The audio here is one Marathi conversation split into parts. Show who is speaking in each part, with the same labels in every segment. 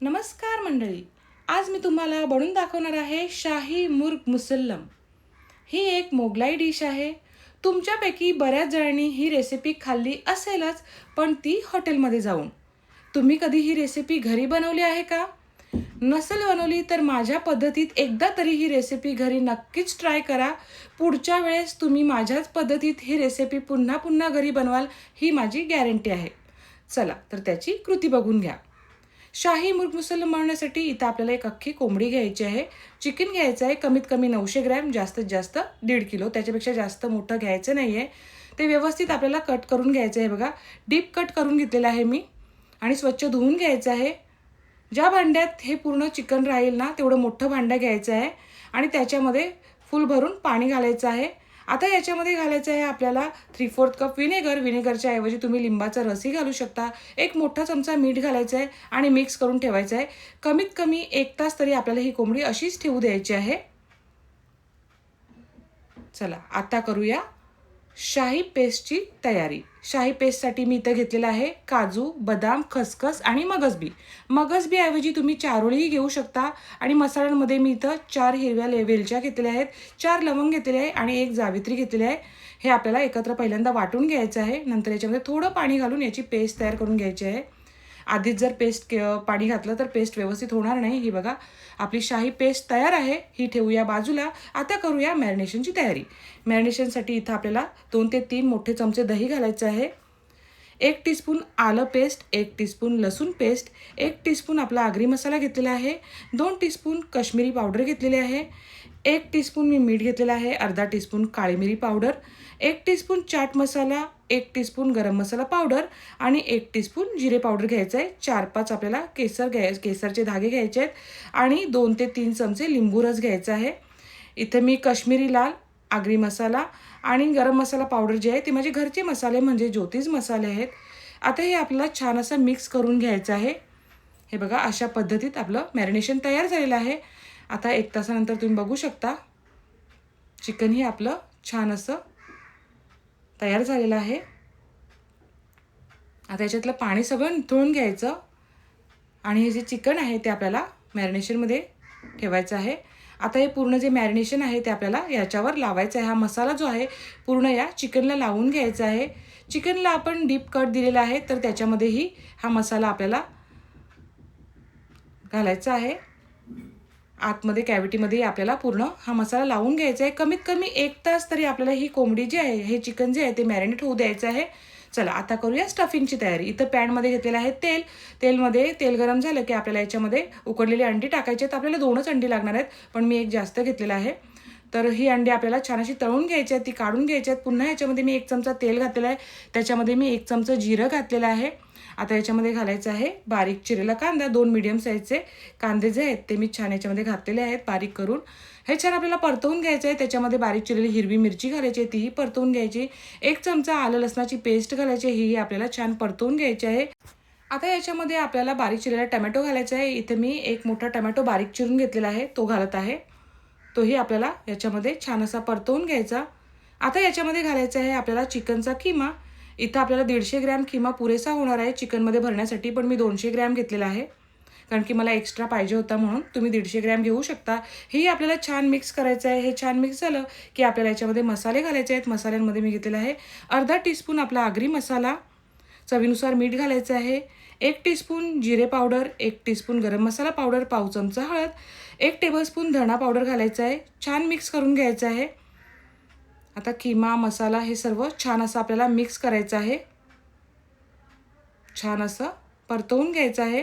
Speaker 1: नमस्कार मंडळी. आज मी तुम्हाला बनवून दाखवणार आहे शाही मुर्ग मुसल्लम. ही एक मोगलाई डिश आहे. तुमच्यापैकी बऱ्याच जणांनी ही रेसिपी खाल्ली असेलच, पण ती हॉटेलमध्ये जाऊन. तुम्ही कधी ही रेसिपी घरी बनवली आहे का? नसेल बनवली तर माझ्या पद्धतीत एकदा तरी ही रेसिपी घरी नक्कीच ट्राय करा. पुढच्या वेळेस तुम्ही माझ्याच पद्धतीत ही रेसिपी पुन्हा पुन्हा घरी बनवाल, ही माझी गॅरंटी आहे. चला तर त्याची कृती बघून घ्या. शाही मुर्ग मुसल्लम बनवण्यासाठी इथं आपल्याला एक अख्खी कोंबडी घ्यायची आहे. चिकन घ्यायचं आहे कमीत कमी 900 ग्रॅम, जास्तीत जास्त 1.5 किलो. त्याच्यापेक्षा जास्त मोठं घ्यायचं नाही आहे. ते व्यवस्थित आपल्याला कट करून घ्यायचं आहे. बघा, डीप कट करून घेतलेलं आहे मी आणि स्वच्छ धुवून घ्यायचं आहे. ज्या भांड्यात हे पूर्ण चिकन राहील ना, तेवढं मोठं भांडं घ्यायचं आहे आणि त्याच्यामध्ये फुल भरून पाणी घालायचं आहे. आता याच्यामध्ये घालायचं आहे आपल्याला 3/4 कप विनेगर. विनेगरच्या ऐवजी तुम्ही लिंबाचा रसही घालू शकता. एक मोठा चमचा मीठ घालायचं आहे आणि मिक्स करून ठेवायचं आहे. कमीत कमी 1 तास तरी आपल्याला ही कोंबडी अशीच ठेवू द्यायची आहे. चला आता करूया शाही पेस्टची तयारी. शाही पेस्टसाठी मी इथं घेतलेलं आहे काजू, बदाम, खसखस आणि मगजबी. मगजबी ऐवजी तुम्ही चारोळीही घेऊ शकता. आणि मसाल्यांमध्ये मी इथं 4 हिरव्या वेलच्या घेतलेल्या आहेत, 4 लवंग घेतलेले आहे आणि 1 जावित्री घेतलेली आहे. हे आपल्याला एकत्र पहिल्यांदा वाटून घ्यायचं आहे. नंतर याच्यामध्ये थोडं पाणी घालून याची पेस्ट तयार करून घ्यायची आहे. आधीच जर पाणी घातलं तर पेस्ट व्यवस्थित होणार नाही. ही बघा, आपली शाही पेस्ट तयार आहे. ही ठेवूया बाजूला. आता करूया मॅरिनेशनची तयारी. मॅरिनेशनसाठी इथं आपल्याला 2 ते 3 मोठे चमचे दही घालायचं आहे. 1 टीस्पून आलं पेस्ट, 1 टीस्पून लसूण पेस्ट, 1 टीस्पून आपला आगरी मसाला घेतलेला आहे, 2 टीस्पून काश्मीरी पावडर घेतलेले आहे, 1 टीस्पून मी मीठ घेतलेला आहे, अर्धा टीस्पून काळी मिरी powder, 1 teaspoon chaat masala, 1 teaspoon गरम मसाला पावडर आणि 1 टीस्पून जिरे पावडर घ्यायचं आहे. 4-5 आपल्याला केसरचे धागे घ्यायचे आहेत आणि 2 ते 3 चमचे लिंबू रस घ्यायचा आहे. इथं मी काश्मीरी लाल, आगरी मसाला आणि गरम मसाला पावडर जे आहे ते माझे घरचे मसाले म्हणजे ज्योतिष मसाले आहेत. आता हे आपल्याला छान असं मिक्स करून घ्यायचं आहे. हे बघा, अशा पद्धतीत आपलं मॅरिनेशन तयार झालेलं आहे. आता 1 तासानंतर तुम्ही बघू शकता चिकनही आपलं छान असं तयार झालेलं आहे. आता याच्यातलं पाणी सगळं निथळून घ्यायचं आणि हे जे चिकन आहे ते आपल्याला मॅरिनेशनमध्ये ठेवायचं आहे. आता हे पूर्ण जे मॅरिनेशन आहे ते आपल्याला याच्यावर लावायचं आहे. हा मसाला जो आहे पूर्ण या चिकनला लावून घ्यायचा आहे. चिकनला आपण डीप कट दिलेला आहे तर त्याच्यामध्येही हा मसाला आपल्याला घालायचा आहे. आतमध्ये कॅव्हिटीमध्ये आपल्याला पूर्ण हा मसाला लावून घ्यायचा आहे. कमीत कमी 1 तास तरी आपल्याला ही कोंबडी जी आहे, हे चिकन जे आहे ते मॅरिनेट होऊ द्यायचं आहे. चला आता करूया स्टफिंगची तयारी. इथं पॅनमध्ये घेतलेलं आहे तेल. तेलमध्ये तेल गरम झालं की आपल्याला याच्यामध्ये उकडलेली अंडी टाकायची आहेत. आपल्याला 2च अंडी लागणार आहेत, पण मी 1 जास्त घेतलेलं आहे. तर ही अंडी आपल्याला छान अशी तळून घ्यायची आहेत, ती काढून घ्यायची आहेत. पुन्हा याच्यामध्ये मी 1 चमचा तेल घातलेलं आहे, त्याच्यामध्ये मी 1 चमचा जिरं घातलेलं आहे. आता याच्यामध्ये घालायचं आहे बारीक चिरलेला कांदा. 2 मीडियम साईजचे कांदे जे आहेत ते मी छान याच्यामध्ये घातलेले आहेत बारीक करून. हे छान आपल्याला परतवून घ्यायचं आहे. त्याच्यामध्ये बारीक चिरलेली हिरवी मिरची घालायची आहे, तीही परतवून घ्यायची. 1 चमचा आलं लसणाची पेस्ट घालायची, ही आपल्याला छान परतवून घ्यायची आहे. आता याच्यामध्ये आपल्याला बारीक चिरलेला टमॅटो घालायचा आहे. इथे मी 1 मोठा टमॅटो बारीक चिरून घेतलेला आहे, तो घालत आहे. तोही आपल्याला याच्यामध्ये छान असा परतवून घ्यायचा. आता याच्यामध्ये घालायचा आहे आपल्याला चिकनचा किमा. इथं आपल्याला 150 ग्रॅम किमा पुरेसा होणार आहे चिकनमध्ये भरण्यासाठी, पण मी 200 ग्रॅम घेतलेला आहे कारण की मला एक्स्ट्रा पाहिजे होता म्हणून. तुम्ही 150 ग्रॅम घेऊ शकता. हेही आपल्याला छान मिक्स करायचं आहे. हे छान मिक्स झालं की आपल्याला याच्यामध्ये मसाले घालायचे आहेत. मसाल्यांमध्ये मी घेतलेला आहे अर्धा टीस्पून आपला आगरी मसाला, चवीनुसार मीठ घालायचं आहे, 1 टीस्पून जिरे पावडर, 1 टीस्पून गरम मसाला पावडर, पाव चमचा हळद, 1 टेबलस्पून धणा पावडर घालायचं आहे. छान मिक्स करून घ्यायचं आहे. आता किमा मसाला हे सर्व छान असं आपल्याला मिक्स करायचं आहे. छान असं परतवून घ्यायचं आहे.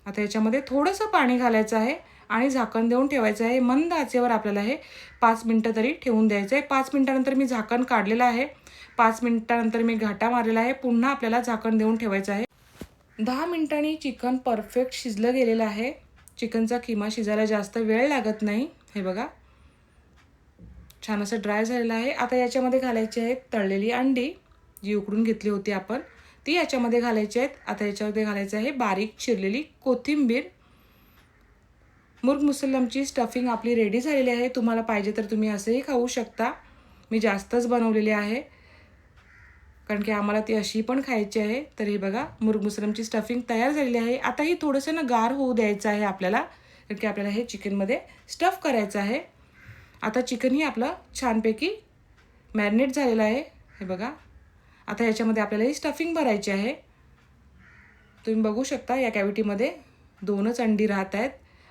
Speaker 1: आता याच्यामध्ये थोडंसं पाणी घालायचं आहे आणि झाकण देऊन ठेवायचं आहे. मंद आचेवर आपल्याला हे 5 मिनटं तरी ठेवून द्यायचं आहे. 5 मिनटानंतर मी झाकण काढलेलं आहे. 5 मिनटानंतर मी घाटा मारलेला आहे. पुन्हा आपल्याला झाकण देऊन ठेवायचं आहे. 10 मिनिटांनी चिकन परफेक्ट शिजलं गेलेलं आहे. चिकनचा किमा शिजायला जास्त वेळ लागत नाही. हे बघा, छान असं ड्राय झालेलं आहे. आता याच्यामध्ये घालायची आहेत तळलेली अंडी, जी उकडून घेतली होती आपण, ती याच्यामध्ये घालायची आहेत. आता याच्यामध्ये घालायचं आहे बारीक चिरलेली कोथिंबीर. मुर्ग मुसल्लमची स्टफिंग आपली रेडी झालेली आहे. तुम्हाला पाहिजे तर तुम्ही असंही खाऊ शकता. मी जास्तच बनवलेली आहे. कारण की आम्हाला ती अशी पण खायची आहे. तर हे बघा मुरमुसरमची स्टफिंग तयार झालेली आहे. आता ही थोडंसं ना गार होऊ द्यायचं आहे आपल्याला, कारण की आपल्याला हे चिकनमध्ये स्टफ करायचं आहे. आता चिकनही आपलं छानपैकी मॅरिनेट झालेलं आहे. हे बघा आता याच्यामध्ये आपल्याला ही स्टफिंग भरायची आहे. तुम्ही बघू शकता या कॅव्हिटीमध्ये 2च अंडी राहत आहेत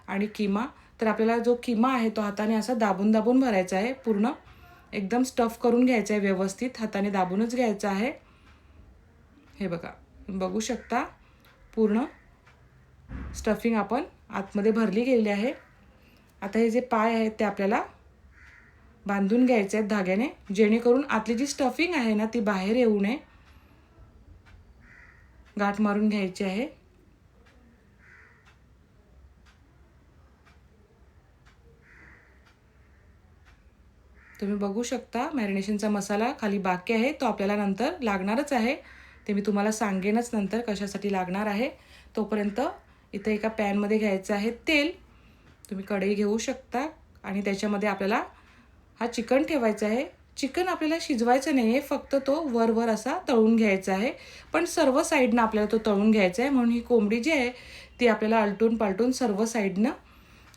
Speaker 1: आणि किमा. तर आपल्याला जो किमा आहे तो हाताने असा दाबून दाबून भरायचा आहे. पूर्ण एकदम स्टफ करून घ्यायचं आहे, व्यवस्थित हाताने दाबूनच घ्यायचं आहे. हे बघा बघू शकता पूर्ण स्टफिंग आपण आतमध्ये भरली गेलेली आहे. आता हे जे पाय आहेत ते आपल्याला बांधून घ्यायचे आहेत धाग्याने, जेणेकरून आतली जी स्टफिंग आहे ना ती बाहेर येऊ नये. गाठ मारून घ्यायची आहे. तुम्ही बघू शकता मॅरिनेशनचा मसाला खाली बाकी आहे, तो आपल्याला नंतर लागणारच आहे. ते मी तुम्हाला सांगेनच नंतर कशासाठी लागणार आहे. तोपर्यंत इथं एका पॅनमध्ये घ्यायचं आहे तेल. तुम्ही कढई घेऊ शकता आणि त्याच्यामध्ये आपल्याला हा चिकन ठेवायचा आहे. चिकन आपल्याला शिजवायचं नाही आहे, फक्त तो वर असा तळून घ्यायचा आहे. पण सर्व साईडनं आपल्याला तो तळून घ्यायचा आहे. म्हणून ही कोंबडी जी आहे ती आपल्याला आलटून पालटून सर्व साईडनं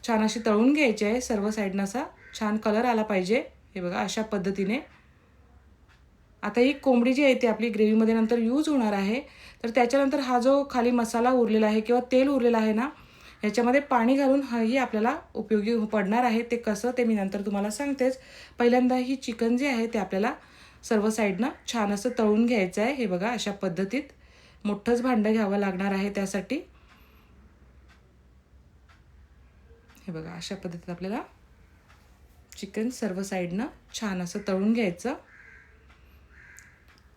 Speaker 1: छान अशी तळून घ्यायची आहे. सर्व साईडनं असा छान कलर आला पाहिजे. हे बघा अशा पद्धतीने. आता ही कोंबडी जी आहे ती आपली ग्रेव्हीमध्ये नंतर यूज होणार आहे. तर त्याच्यानंतर हा जो खाली मसाला उरलेला आहे किंवा तेल उरलेलं आहे ना, ह्याच्यामध्ये पाणी घालून हाही आपल्याला उपयोगी पडणार आहे. ते कसं ते मी नंतर तुम्हाला सांगतेच. पहिल्यांदा ही चिकन जे आहे ते आपल्याला सर्व साईडनं छान असं तळून घ्यायचं आहे. हे बघा अशा पद्धतीत मोठंच भांडं घ्यावं लागणार आहे त्यासाठी. हे बघा अशा पद्धतीत आपल्याला चिकन सर्व साईडनं छान असं तळून घ्यायचं.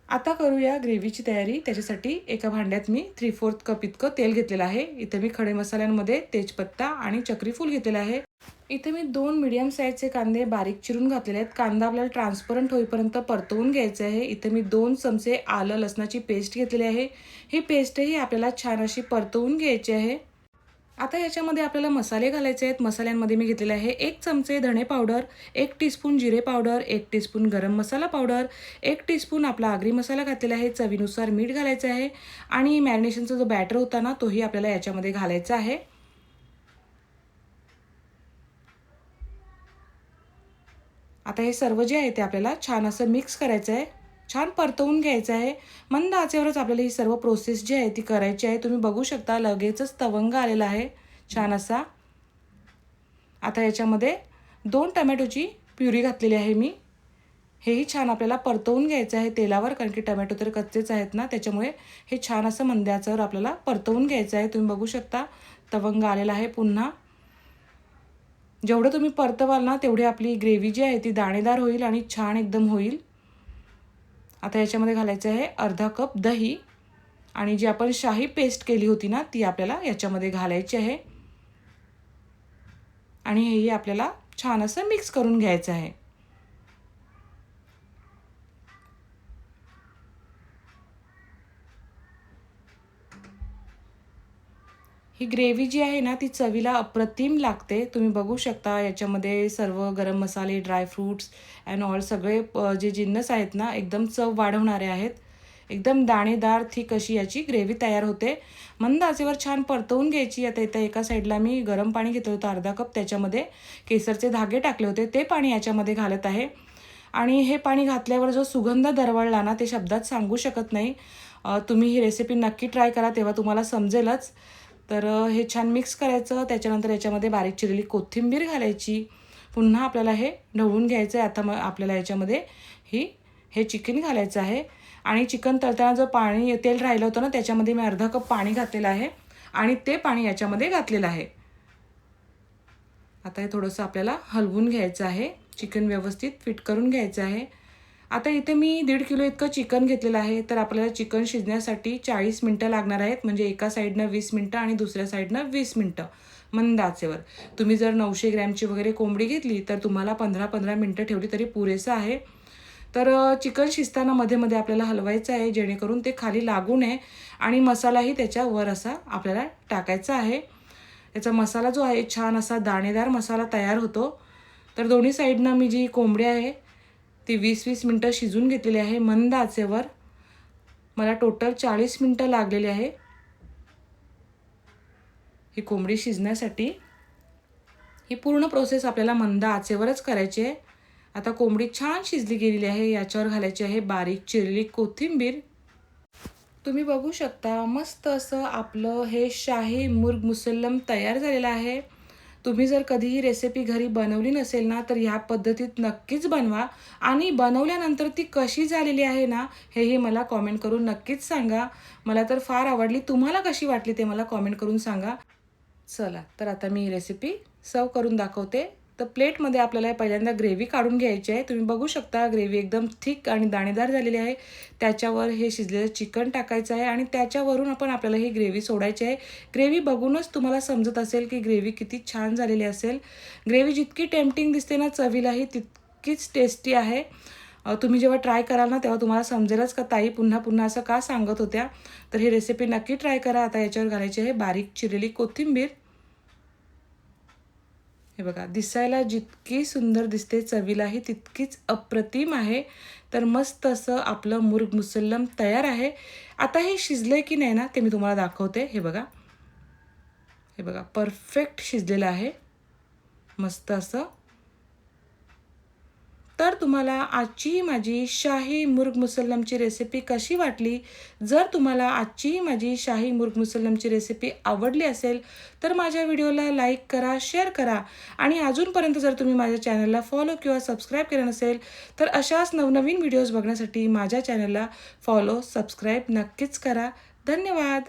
Speaker 1: आता करूया ग्रेव्हीची तयारी. त्याच्यासाठी एका भांड्यात मी 3/4 कप इतकं तेल घेतलेलं आहे. इथे मी खडे मसाल्यांमध्ये तेजपत्ता आणि चक्रीफूल घेतलेलं आहे. इथे मी 2 मीडियम साईजचे कांदे बारीक चिरून घातलेले आहेत. कांदा आपल्याला ट्रान्सपरंट होईपर्यंत परतवून घ्यायचे आहे. इथे मी 2 चमचे आलं लसणाची पेस्ट घेतलेली आहे. ही पेस्टही आपल्याला छान अशी परतवून घ्यायची आहे. आता याच्यामध्ये आपल्याला मसाले घालायचे आहेत. मसाल्यांमध्ये मी घेतलेले आहे 1 चमचे धणे पावडर, 1 टीस्पून जिरे पावडर, 1 टीस्पून गरम मसाला पावडर, 1 टीस्पून आपला आगरी मसाला घातलेला आहे. चवीनुसार मीठ घालायचं आहे आणि मॅरिनेशनचा जो बॅटर होता ना तोही आपल्याला याच्यामध्ये घालायचा आहे. आता हे सर्व जे आहे ते आपल्याला छान असं मिक्स करायचं आहे. छान परतवून घ्यायचं आहे. मंद आचेवरच आपल्याला ही सर्व प्रोसेस जी आहे ती करायची आहे. तुम्ही बघू शकता लगेचच तवंग आलेला आहे छान असा. आता याच्यामध्ये 2 टमॅटोची प्युरी घातलेली आहे मी. हेही छान आपल्याला परतवून घ्यायचं आहे तेलावर, कारण की टमॅटो तर कच्चेच आहेत ना, त्याच्यामुळे हे छान असं मंद आचेवर आपल्याला परतवून घ्यायचं आहे. तुम्ही बघू शकता तवंग आलेला आहे पुन्हा. जेवढं तुम्ही परतवाल ना तेवढी आपली ग्रेव्ही जी आहे ती दाणेदार होईल आणि छान एकदम होईल. आता याच्यामध्ये घालायचं आहे अर्धा कप दही आणि जी आपण शाही पेस्ट केली होती ना ती आपल्याला याच्यामध्ये घालायची आहे आणि हेही आपल्याला छान असं मिक्स करून घ्यायचं आहे. ही ग्रेव्ही जी आहे ना ती चवीला अप्रतिम लागते. तुम्ही बघू शकता याच्यामध्ये सर्व गरम मसाले, ड्रायफ्रूट्स अँड ऑल सगळे जे जिन्नस आहेत ना एकदम चव वाढवणारे आहेत. एकदम दाणेदार थिक अशी याची ग्रेव्ही तयार होते. मंद आचेवर छान परतवून घ्यायची. आता इथं एका साईडला मी गरम पाणी घेतलं होतं अर्धा कप, त्याच्यामध्ये केसरचे धागे टाकले होते, ते पाणी याच्यामध्ये घालत आहे. आणि हे पाणी घातल्यावर जो सुगंध दरवळला ना ते शब्दात सांगू शकत नाही. तुम्ही ही रेसिपी नक्की ट्राय करा, तेव्हा तुम्हाला समजेलच. तर हे छान मिक्स करायचं. त्याच्यानंतर याच्यामध्ये बारीक चिरलेली कोथिंबीर घालायची. पुन्हा आपल्याला हे ढवळून घ्यायचं आहे. आता मग आपल्याला याच्यामध्ये हे चिकन घालायचं आहे आणि चिकन तळताना जो तेल राहिलं होतं ना त्याच्यामध्ये मी अर्धा कप पाणी घातलेलं आहे आणि ते पाणी याच्यामध्ये घातलेलं आहे. आता हे थोडंसं आपल्याला हलवून घ्यायचं आहे. चिकन व्यवस्थित फिट करून घ्यायचं आहे. आता इथे मी 1.5 किलो इतकं चिकन घेतलेलं आहे. तर आपल्याला चिकन शिजण्यासाठी 40 मिनटं लागणार आहेत. म्हणजे एका साईडनं 20 मिनटं आणि दुसऱ्या साईडनं 20 मिनटं मंद आचेवर. तुम्ही जर 900 ग्रॅमची वगैरे कोंबडी घेतली तर तुम्हाला 15-15 मिनटं ठेवली तरी पुरेसं आहे. तर चिकन शिजताना मध्ये मध्ये आपल्याला हलवायचं आहे, जेणेकरून ते खाली लागू नये आणि मसालाही त्याच्यावर असा आपल्याला टाकायचा आहे. याचा मसाला जो आहे छान असा दाणेदार मसाला तयार होतो. तर दोन्ही साईडनं मी जी कोंबडी आहे ती 20-20 मिनटं शिजून घेतलेली आहे मंद आचेवर. मला टोटल 40 मिनटं लागलेली आहे ही कोंबडी शिजण्यासाठी. ही पूर्ण प्रोसेस आपल्याला मंद आचेवरच करायची आहे. आता कोंबडी छान शिजली गेलेली आहे. याच्यावर घालायची आहे बारीक चिरलेली कोथिंबीर. तुम्ही बघू शकता मस्त असं आपलं हे शाही मुर्ग मुसल्लम तयार झालेलं आहे. तुम्ही जर कधी ही रेसिपी घरी बनवली नसेल ना, तर ह्या पद्धतीत नक्कीच बनवा आणि बनवल्यानंतर ती कशी झालेली आहे ना, हेही मला कॉमेंट करून नक्कीच सांगा. मला तर फार आवडली. तुम्हाला कशी वाटली ते मला कॉमेंट करून सांगा. चला, तर आता मी ही रेसिपी सर्व करून दाखवते. तर प्लेटमध्ये आपल्याला पहिल्यांदा ग्रेव्ही काढून घ्यायची आहे. तुम्ही बघू शकता ग्रेव्ही एकदम थिक आणि दाणेदार झालेली आहे. त्याच्यावर हे शिजलेलं चिकन टाकायचं आहे आणि त्याच्यावरून आपल्याला ही ग्रेव्ही सोडायची आहे. ग्रेव्ही बघूनच तुम्हाला समजत असेल की ग्रेव्ही किती छान झालेली असेल. ग्रेव्ही जितकी टेम्पटिंग दिसते ना, चवीलाही तितकीच टेस्टी आहे. तुम्ही जेव्हा ट्राय कराल ना, तेव्हा तुम्हाला समजेलच का ताई पुन्हा पुन्हा असं का सांगत होत्या. तर ही रेसिपी नक्की ट्राय करा. आता याच्यावर घालायची आहे बारीक चिरलेली कोथिंबीर. हे बघा, दिसायला जितकी सुंदर दिसते चवीलाही तितकीच अप्रतिम आहे. तर मस्त असं आपलं मुर्ग मुसल्लम तयार आहे. आता हे शिजले की नाही ना, ते मी तुम्हाला दाखवते. हे बघा परफेक्ट शिजलेलं आहे मस्त असं. तर तुम्हाला आजची माझी शाही मुर्ग मुसल्लमची रेसिपी कशी वाटली? जर तुम्हाला आजची माझी शाही मुर्ग मुसल्लमची रेसिपी आवडली असेल तर माझ्या व्हिडिओला लाईक करा, शेअर करा आणि अजूनपर्यंत जर तुम्ही माझ्या चॅनलला फॉलो किंवा सबस्क्राईब केलं नसेल तर अशाच नवनवीन व्हिडिओज बघण्यासाठी माझ्या चॅनलला फॉलो, सबस्क्राईब नक्कीच करा. धन्यवाद.